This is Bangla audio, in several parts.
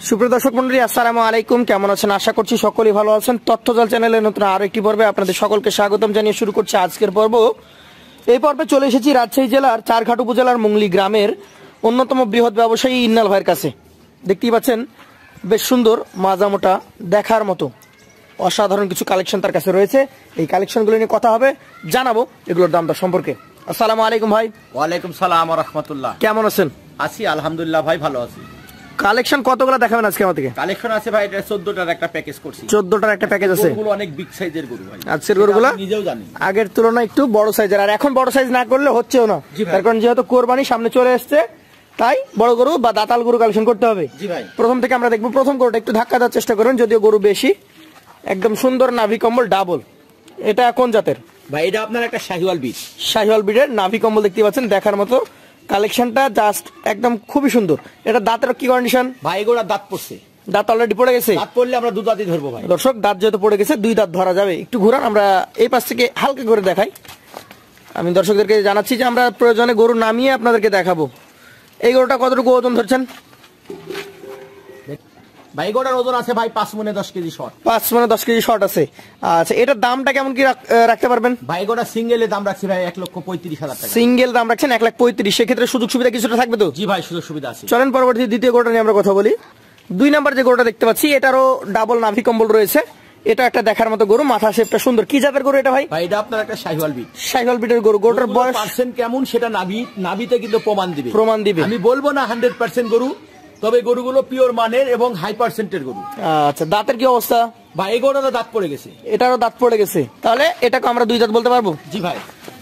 সুপ্রিয় দর্শক মণ্ডলী, আসসালামু আলাইকুম। কেমন আছেন? আশা করছি সকলেই ভালো আছেন। তথ্যজাল চ্যানেলের নতুন আরো একটি পর্বে আপনাদের সকলকে স্বাগতম জানিয়ে শুরু করছি আজকের পর্ব। এই পর্বে চলে এসেছি রাজশাহী জেলার চারঘাট উপজেলার মুংলি গ্রামের অন্যতম বৃহৎ ব্যবসায়ী ইন্নাল ভাইয়ের কাছে। দেখতেই পাচ্ছেন বেশ সুন্দর মাজামোটা দেখার মতো অসাধারণ কিছু কালেকশন তার কাছে রয়েছে। এই কালেকশনগুলো নিয়ে কথা হবে, জানাবো এগুলোর দাম দর সম্পর্কে। আসসালামু আলাইকুম ভাই। ওয়ালাইকুম সালাম ওয়া রাহমাতুল্লাহ। কেমন আছেন? আছি আলহামদুলিল্লাহ ভাই, ভালো আছি। কালেকশন কতগুলো দেখাবেন আজকে আমাদেরকে? কালেকশন আছে ভাই, এটা 14টার একটা প্যাকেজ করছি। 14টার একটা প্যাকেজ আছে। গরুগুলো অনেক বিগ সাইজের গরু ভাই। আজকের গরুগুলো নিজেও জানি আগের তুলনায় একটু বড় সাইজের, আর এখন বড় সাইজ না করলে হচ্ছেও না, তার কারণ যেহেতু কোরবানি সামনে চলে আসছে, তাই বড় গরু বা দাতাল গরু কালেকশন করতে হবে। জি ভাই। প্রথম থেকে আমরা দেখবো প্রথম গরুটা, একটু ধাক্কা দেওয়ার চেষ্টা করবেন, যদিও গরু বেশি, একদম সুন্দর নাভি কম্বল ডাবল। এটা কোন জাতের ভাই? এটা আপনার একটা শাহিওয়াল বিট। শাহিওয়াল বিটের নাভি কম্বল দেখতে পাচ্ছেন, দেখার মতো কালেকশনটা জাস্ট একদম খুবই সুন্দর। এটা দাঁতের কি কন্ডিশন ভাই? এগুলা দাঁত পড়ছে, দাঁত অলরেডি পড়ে গেছে। দাঁত পড়লে আমরা দুই দাঁতই ধরবো ভাই। দর্শক, দাঁত যেহেতু পড়ে গেছে, দুই দাঁত ধরা যাবে। একটু ঘুরান, আমরা এই পাশ থেকে হালকা করে দেখাই। আমি দর্শকদেরকে জানাচ্ছি যে আমরা প্রয়োজনে গরু নামিয়ে আপনাদেরকে দেখাবো। এই গরুটা কতটুকু ওজন ধরছেন ভাই? এগুলোর ওজন আছে ভাই 5 মনে 10 কেজি শর্ট। 5 মানে 10 কেজি শর্ট আছে। আচ্ছা, এটার দামটা কেমন কি রাখতে পারবেন? ভাই এগুলো সিঙ্গেলের দাম রাখছি ভাই 1,35,000 টাকা। সিঙ্গেল দাম রাখছেন 1,35,000। সেক্ষেত্রে সুযোগ সুবিধা কিছুটা থাকবে তো? জি ভাই, সুযোগ সুবিধা আছে। চলেন পরবর্তী দ্বিতীয় গরুটা নিয়ে আমরা কথা বলি। 2 নাম্বার যে গরুটা দেখতে পাচ্ছি, এটারও ডাবল নাভি কম্বল রয়েছে। এটা একটা দেখার মতো গরু, মাথা শেপটা সুন্দর। কি জাতের গরু এটা ভাই? ভাই এটা আপনার একটা শাহিওয়াল বিট। শাহিওয়াল বিটের গরু। গরুটার বয়স পার্সেন্ট কেমন সেটা নাভিতে কিন্তু প্রমাণ দিবে। আমি বলবো না 100% গরু, তবে গরুগুলো পিওর মানের এবং হাই পার্সেন্টের গরু। আচ্ছা, দাঁতের কি অবস্থা? ভাই এই গরুটারও দাঁত পড়ে গেছে। এটারও দাঁত পড়ে গেছে, তাহলে এটাকে আমরা 2 দাঁত বলতে পারবো? জি ভাই।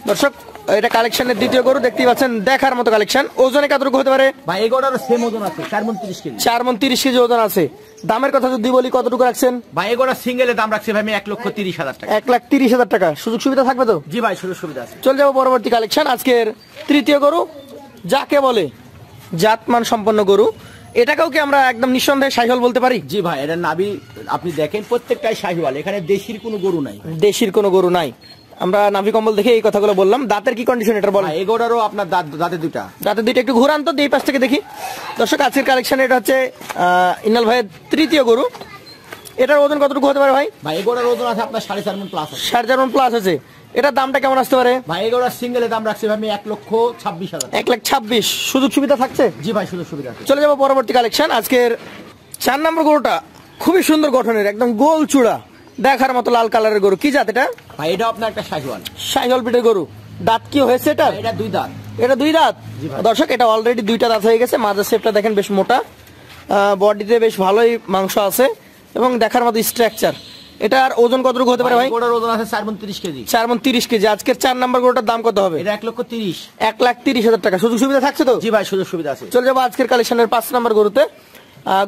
দর্শক, এটা কালেকশনের দ্বিতীয় গরু দেখতেই পাচ্ছেন, দেখার মতো কালেকশন। ওজনে কতটুকু হতে পারে? ভাই এই গরুটারও সেম ওজন আছে, 4 মণ 30 কেজি। 4 মণ 30 কেজি ওজন আছে। দামের কথা যদি বলি, কতটুকু রাখছেন? ভাই এই গরুটা সিঙ্গেলের দাম রাখছি ভাই আমি 1,30,000 টাকা। 1,30,000 টাকা। সুযোগ সুবিধা থাকবে তো? জি ভাই, সুযোগ সুবিধা আছে। চলে যাবো পরবর্তী কালেকশন। আজকের তৃতীয় গরু, যাকে বলে জাতমান সম্পন্ন গরু। এটাকেও কি আমরা একদম নিঃসন্দেহে শাহিওয়াল বলতে পারি? জি ভাই, এটা নাভি আপনি দেখেন প্রত্যেকটাই শাহিওয়াল, এখানে দেশির কোনো গরু নাই। দেশির কোনো গরু নাই। আমরা নাভি কম্বল দেখে এই কথাগুলো বললাম। দাঁতের কি কন্ডিশন এটা বলেন? এই গরুটারও আপনার দাঁতে দুটা। দাঁতে দুইটা। একটু ঘুরান তো, এই পাশ থেকে দেখি। দর্শক, আজকের কালেকশন এটা হচ্ছে ইন্নাল ভাইয়ের তৃতীয় গরু। এটার ওজন কতটুকু হতে পারে ভাই? ভাই এই গরুটার ওজন আছে আপনার 4.5 মণ প্লাস আছে। 4.5 মণ প্লাস আছে। এটার দামটা কেমন আসতে পারে? ভাই এই গরুটার সিঙ্গেলের দাম রাখছি ভাই আমি 1,26,000। 1,26,000। সুযোগ সুবিধা থাকছে? জি ভাই, সুযোগ সুবিধা আছে। চলে যাবো পরবর্তী কালেকশন। আজকের 4 নম্বর গরুটা খুবই সুন্দর গঠনের, একদম গোল চূড়া, দেখার মতো লাল কালারের গরু। কি জাত এটা? ভাই এটা আপনার একটা শাহিওয়াল। শাহিওয়াল বিটের গরু। দাঁত কি হয়েছে এটা? এটা 2 দাঁত। এটা 2 দাঁত। দর্শক, এটা অলরেডি 2টা দাঁত হয়ে গেছে। মাঝের শেপটা দেখেন বেশ মোটা, বডিতে বেশ ভালোই মাংস আছে এবং দেখার মতো স্ট্রাকচার। এটার ওজন কতটুকু হতে পারে ভাই? গরুটার ওজন আছে 4 মণ 30 কেজি। 4 মণ 30 কেজি। আজকের 4 নম্বর গরুটার দাম কত হবে? এটা 1,30,000। 1,30,000 টাকা। সুযোগ সুবিধা থাকছে তো? জি ভাই, সুযোগ সুবিধা আছে। চলে যাবো আজকের কালেকশনের 5 নম্বর গরুতে।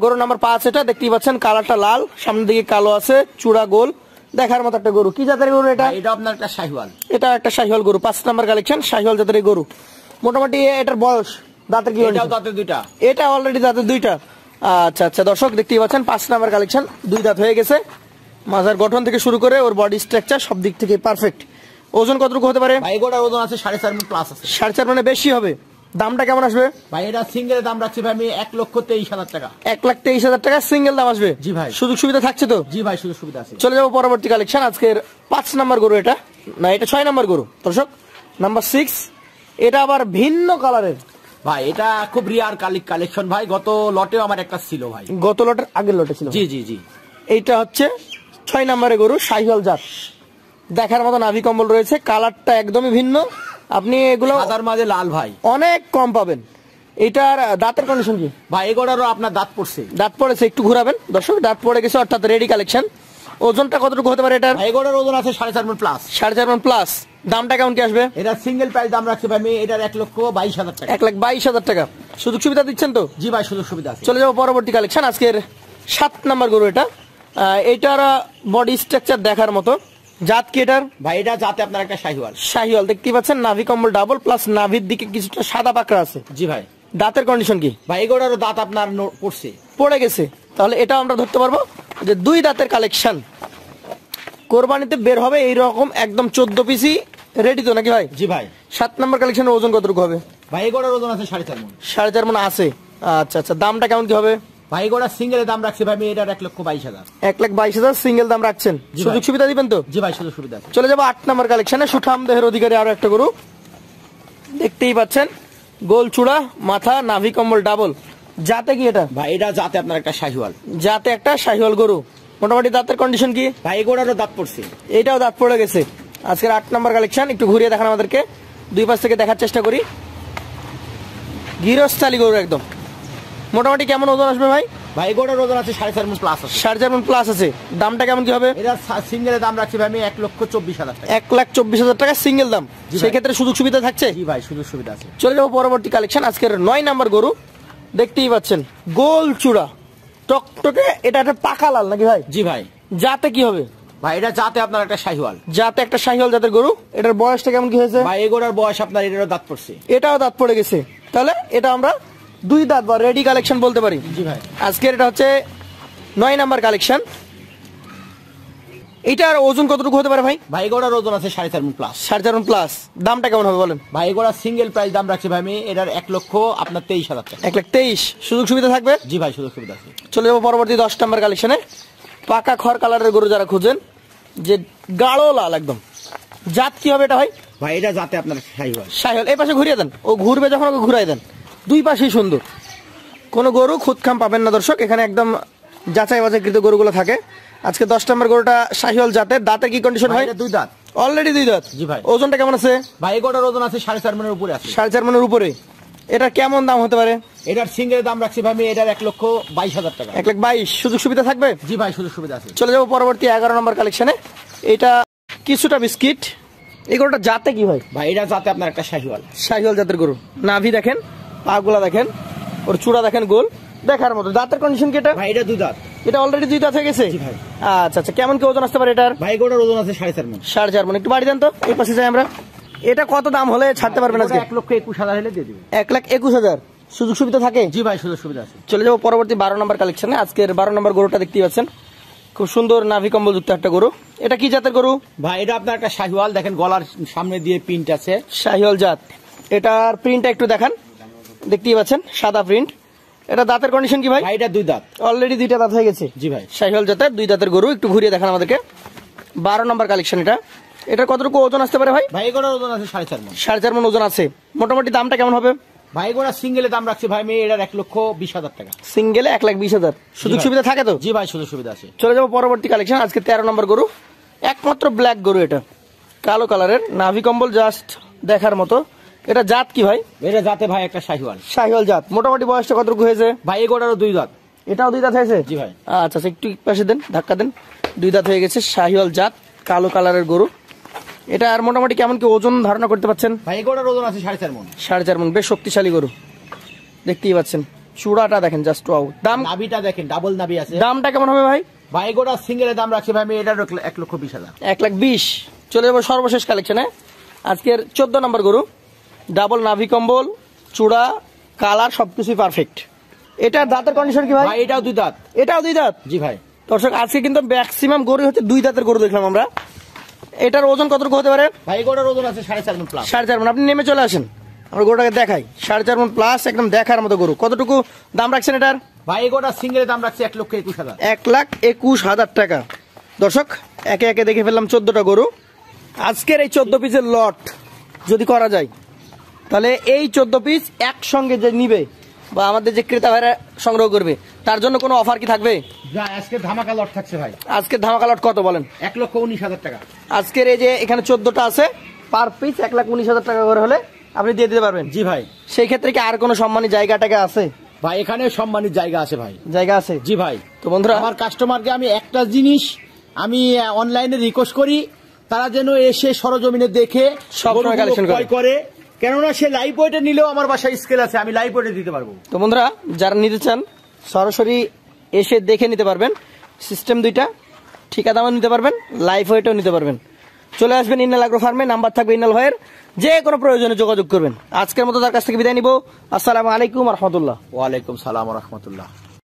গরু নাম্বার 5 এটা দেখতেই পাচ্ছেন, কালারটা লাল, সামনের দিকে কালো আছে, চূড়া গোল, দেখার মতো একটা গরু। কি জাতের গরু এটা? এটা আপনার একটা শাহিওয়াল। এটা একটা শাহিওয়াল গরু। 5 নম্বর কালেকশন, শাহিওয়াল জাতের এই গরু। মোটামুটি এটার বয়স, দাঁতের কি? এটাও দাঁতের দুইটা। এটা অলরেডি দাঁতের 2টা। আচ্ছা আচ্ছা, দর্শক দেখতেই পাচ্ছেন 5 নম্বর কালেকশন, 2 দাঁত হয়ে গেছে। মাজার গঠন থেকে শুরু করে ওর বডি স্ট্রাকচার সব দিক থেকে পারফেক্ট। ওজন কতটুকু হতে পারে? ভাই গরুটার ওজন আছে 4.5 মণ প্লাস আছে। 4.5 মানে বেশি হবে। দামটা কেমন আসবে? ভাই এটা সিঙ্গেলের দাম রাখছি ভাই আমি 1,23,000 টাকা। 1,23,000 টাকা সিঙ্গেল দাম আসবে? জি ভাই। সুযোগ সুবিধা থাকছে তো? জি ভাই, সুযোগ সুবিধা আছে। চলে যাবো পরবর্তী কালেকশন। আজকের 5 নম্বর গরু এটা, না এটা 6 নম্বর গরু। দর্শক, নাম্বার 6, এটা আবার ভিন্ন কালারের। ভাই এটা খুব রিয়ার কালেকশন ভাই। গত লটেও আমার একটা ছিল ভাই। গত লটের আগের লটে ছিল? জি জি জি। এইটা হচ্ছে 6 নম্বরের গরু, শাহিওয়াল জাত। দেখার মতো নাভি কম্বল রয়েছে, কালারটা একদমই ভিন্ন। আপনি এগুলো সাদার মাঝে লাল ভাই অনেক কম পাবেন। এটার দাঁতের কন্ডিশন কি? ভাই এগুলোরও আপনার দাঁত পড়ছে। দাঁত পড়েছে, একটু ঘুরাবেন দর্শক। দাঁত পড়ে গেছে, অর্থাৎ রেডি কালেকশন। ওজনটা কতটুকু হতে পারে এটার? এগুলোর ওজন আছে 4.5 মণ প্লাস। 4.5 মণ প্লাস। দামটা কেমন কি আসবে? এটা সিঙ্গেল প্রাইস দাম রাখছি ভাই আমি এটার 1,22,000 টাকা। 1,22,000 টাকা। সুযোগ সুবিধা দিচ্ছেন তো? জি ভাই, সুযোগ সুবিধা আছে। চলে যাবো পরবর্তী কালেকশন। আজকের 7 নম্বর গরু এটা। এটার বডি স্ট্রাকচার দেখার মতো। জাত কি এটার? ভাই এটা জাতে আপনার একটা শাহিওয়াল। শাহিওয়াল দেখতেই পাচ্ছেন, নাভি কম্বল ডাবল, প্লাস নাভির দিকে কিছুটা সাদা পাকড়া আছে। জি ভাই। দাঁতের কন্ডিশন কি? ভাই এগুলোরও দাঁত আপনার পড়ে গেছে। তাহলে এটা আমরা ধরতে পারবো যে 2 দাঁতের কালেকশন। কোরবানিতে বের হবে এইরকম একদম 14 পিসি রেডি তো নাকি ভাই? জি ভাই। 7 নম্বর কালেকশনের ওজন কতটুকু হবে? ভাই এগুলোর ওজন আছে 4.5 মণ। 4.5 মণ আছে। আচ্ছা আচ্ছা, দামটা কেমন কি হবে? ভাই গোড়া সিঙ্গেলের দাম রাখছি ভাই আমি এটার 1,22,000। 1,22,000 সিঙ্গেল দাম রাখছেন, সুযোগ সুবিধা দিবেন তো? জি ভাই সুযোগ সুবিধা। চলে যাবো 8 নম্বর কালেকশনে, সুঠাম দেহের অধিকারী আরো একটা গরু দেখতেই পাচ্ছেন, গোল চূড়া, মাথা, নাভি কম্বল ডাবল। জাতে কি এটা ভাই? এটা জাতে আপনার একটা শাহিওয়াল। জাতে একটা শাহিওয়াল গরু। মোটামুটি দাঁতের কন্ডিশন কি ভাই? গোড়ারও দাঁত পড়ছে, এটাও দাঁত পড়ে গেছে। আজকের 8 নম্বর কালেকশন, একটু ঘুরিয়ে দেখান আমাদেরকে, দুই পাশ থেকে দেখার চেষ্টা করি। গিরস্তালি গরু একদম। মোটামুটি কেমন ওজন আসবে ভাই? ভাই গোড়ার ওজন আছে 4.5 মণ প্লাস আছে। 4.5 মণ প্লাস আছে। দামটা কেমন কি হবে? এটা সিঙ্গেলের দাম রাখছি ভাই আমি 1,24,000 টাকা। 1,24,000 টাকা সিঙ্গেল দাম। সেই ক্ষেত্রে সুযোগ সুবিধা থাকছে? জি ভাই সুযোগ সুবিধা আছে। চলে যাবো পরবর্তী কালেকশন, আজকের 9 নম্বর গরু দেখতেই পাচ্ছেন, গোল চূড়া টকটকে। এটা একটা পাকা লাল নাকি ভাই? জি ভাই। জাতে কি হবে? ভাই এটা জাতে আপনার একটা শাহিওয়াল। জাতে একটা শাহিওয়াল জাতের গরু। এটার বয়সটা কেমন কি হয়েছে? ভাই এই গোড়ার বয়স আপনার এটারও দাঁত পড়ছে। এটাও দাঁত পড়ে গেছে, তাহলে এটা আমরা 2 দাঁত বা রেডি কালেকশন বলতে পারি। জি ভাই। আজকের এটা হচ্ছে 9 নাম্বার কালেকশন। এটার ওজন কতটুকু হতে পারে ভাই? ভাই গোড়ার ওজন আছে 4.5 মণ প্লাস। 4.5 মণ প্লাস। দামটা কেমন হবে বলেন? ভাই গোড়া সিঙ্গেল প্রাইস দাম রাখছি ভাই আমি এটার 1,23,000 টাকা। 1,23,000। সুযোগ সুবিধা থাকবে? জি ভাই সুযোগ সুবিধা আছে। চলে যাবো পরবর্তী 10 নাম্বার কালেকশনে, পাকা খড় কালারের গরু যারা খুঁজেন, যে গাঢ় লাল একদম। জাত কি হবে এটা ভাই? ভাই এটা জাতে আপনার শাহিওয়াল। শাহিওয়াল। এই পাশে ঘুরিয়ে দেন, ও ঘুরবে যখন ওকে ঘুরাই দেন। দুই পাশেই সুন্দর, কোনো গরু খুদখাম পাবেন না দর্শক, এখানে একদম যাচাই বাছাইকৃত গরুগুলো থাকে। আজকে 10 নম্বর গরুটা শাহিওয়াল জাতের। দাঁতের কি কন্ডিশন ভাই? 2 দাঁত। অলরেডি 2 দাঁত। জি ভাই। ওজনটা কেমন আছে? ভাই গোড়ার ওজন আছে 4.5 মণের উপরে আছে। 4.5 মণের উপরে। এটা কেমন দাম হতে পারে? এটার সিঙ্গেলের দাম রাখছি ভাই আমি এটার 1,22,000 টাকা। 1,22,000। সুযোগ সুবিধা থাকবে? জি ভাই সুযোগ সুবিধা আছে। চলে যাবো পরবর্তী 11 নম্বর কালেকশনে। এটা কিছুটা বিস্কিট। এই গরুটা জাতে কি ভাই? ভাই এটা জাতে আপনার একটা শাহিওয়াল। শাহিওয়াল জাতের গরু। নাভি দেখেন, পাগুলা দেখেন, ওর চূড়া দেখেন গোল, দেখার মতো। দাঁতের কন্ডিশন কি এটা? ভাই এটা 2 দাঁত। এটা অলরেডি 2 দাঁত হয়ে গেছে? জি ভাই। আচ্ছা আচ্ছা, কেমন কি ওজন আসতে পারে এটার? ভাই গোড়ার ওজন আছে 4.5 মণ। 4.5 মণ। একটু বাড়ি দেন তো, এই পাশে যাই আমরা। এটা কত দাম হলে ছাড়তে পারবেন আজকে? 1,21,000 হলে দিয়ে দিবেন। 1,21,000। সুযোগ সুবিধা থাকে? জি ভাই সুযোগ সুবিধা আছে। চলে যাবো পরবর্তী 12 নম্বর কালেকশনে। আজকের 12 নম্বর গরুটা দেখতেই পাচ্ছেন, খুব সুন্দর নাভি কম্বল যুক্ত একটা গরু। এটা কি জাতের গরু? ভাই এটা আপনার একটা শাহিওয়াল, দেখেন গলার সামনে দিয়ে প্রিন্ট আছে। শাহিওয়াল জাত। এটার প্রিন্টটা একটু দেখান, দেখতেই পাচ্ছেন সাদা প্রিন্ট। এটা দাঁতের কন্ডিশন কি ভাই? ভাই এটা 2 দাঁত। অলরেডি 2টা দাঁত হয়ে গেছে। জি ভাই। শাহিওয়াল জাতের 2 দাঁতের গরু। একটু ঘুরিয়ে দেখান আমাদেরকে। 12 নম্বর কালেকশন এটা। এটার কতটুকু ওজন আসতে পারে ভাই? ভাই গোড়ার ওজন আছে 4.5 মণ। 4.5 মণ ওজন আছে। মোটামুটি দামটা কেমন হবে? ভাই গোড়া সিঙ্গেলের দাম রাখছি ভাই আমি এটার 1,20,000 টাকা। সিঙ্গেলে 1,20,000। সুযোগ সুবিধা থাকে তো? জি ভাই সুযোগ সুবিধা আছে। চলে যাবো পরবর্তী কালেকশন, আজকে 13 নম্বর গরু। একমাত্র ব্ল্যাক গরু, এটা কালো কালারের, নাভি কম্বল জাস্ট দেখার মতো। এটা জাত কি ভাই? এটা জাতে ভাই একটা শাহিওয়াল। শাহিওয়াল জাত। মোটামুটি বয়সটা কতটুকু হয়েছে? ভাই এই গোড়ারও 2 দাঁত। এটাও 2 দাঁত হয়েছে? জি ভাই। আচ্ছা আচ্ছা, একটু পাশে দেন, ধাক্কা দেন। 2 দাঁত হয়ে গেছে, শাহিওয়াল জাত, কালো কালারের গরু। এটা আর মোটামুটি কেমন কি ওজন ধারণা করতে পারছেন? ভাই এই গোড়ার ওজন আছে 4.5 মণ। 4.5 মণ। বেশ শক্তিশালী গরু, দেখতেই পাচ্ছেন। চূড়াটা দেখেন জাস্ট ওয়াও। দাম? নাভিটা দেখেন ডাবল নাভি আছে। দামটা কেমন হবে ভাই? ভাই গোড়া সিঙ্গেলের দাম রাখছি ভাই আমি এটার 1,20,000। 1,20,000। চলে যাবো সর্বশেষ কালেকশনে, আজকের 14 নম্বর গরু। ডাবল নাভি কম্বল, চূড়া, কালার সবকিছুই পারফেক্ট। এটার দাঁতের কন্ডিশন কি ভাই? ভাই এটাও 2 দাঁত। এটাও 2 দাঁত? জি ভাই। দর্শক আজকে কিন্তু ম্যাক্সিমাম গরু হচ্ছে 2 দাঁতের গরু দেখলাম আমরা। এটার ওজন কতটুকু হতে পারে? ভাই গোড়ার ওজন আছে 4.5 মণ প্লাস। 4.5 মণ। আপনি নেমে চলে আসেন, আমরা গরুটাকে দেখাই। 4.5 মণ প্লাস, একদম দেখার মতো গরু। কতটুকু দাম রাখছেন এটার? ভাই গোড়া সিঙ্গেলের দাম রাখছি 1,21,000। 1,21,000 টাকা। দর্শক একে একে দেখে ফেললাম 14টা গরু। আজকের এই 14 পিসের লট যদি করা যায়, তাহলে এই 14 পিস একসঙ্গে যে নিবে বা আমাদের যে ক্রেতা ভাইরা সংগ্রহ করবে, তার জন্য কোনো অফার কি থাকবে? আজকে ধামাকা লট থাকছে ভাই। আজকের ধামাকা লট কত বলেন? 1,19,000 টাকা। আজকের এই যে এখানে 14টা আছে, পার পিস 1,19,000 টাকা করে হলে আপনি দিয়ে দিতে পারবেন? জি ভাই। সেই ক্ষেত্রে কি আর কোনো সম্মানী জায়গাটাকে আছে? ভাই এখানে সম্মানিত জায়গা আছে ভাই। জায়গা আছে? জি ভাই। তো বন্ধুরা, আমার কাস্টমারকে আমি একটা জিনিস আমি অনলাইনে রিকোয়েস্ট করি, তারা যেন এসে সরজমিনে দেখে সব কালেকশন করে, কেননা সে লাইভ ওয়েটে নিলেও আমার বাসায় স্কেল আছে, আমি লাইভ ওয়েটে দিতে পারবো। তো বন্ধুরা, যারা নিতে চান সরাসরি এসে দেখে নিতে পারবেন। সিস্টেম 2টা, ঠিকা দামও নিতে পারবেন, লাইভ ওয়েটেও নিতে পারবেন। চলে আসবেন ইন্নাল অ্যাগ্রো ফার্মে, নাম্বার থাকবে ইন্নাল ভাইয়ের, যে কোনো প্রয়োজনে যোগাযোগ করবেন। আজকের মতো তার কাছ থেকে বিদায় নিব। আসসালামু আলাইকুম ওয়া রাহমাতুল্লাহ। ওয়ালাইকুম সালাম ওয়া রাহমাতুল্লাহ।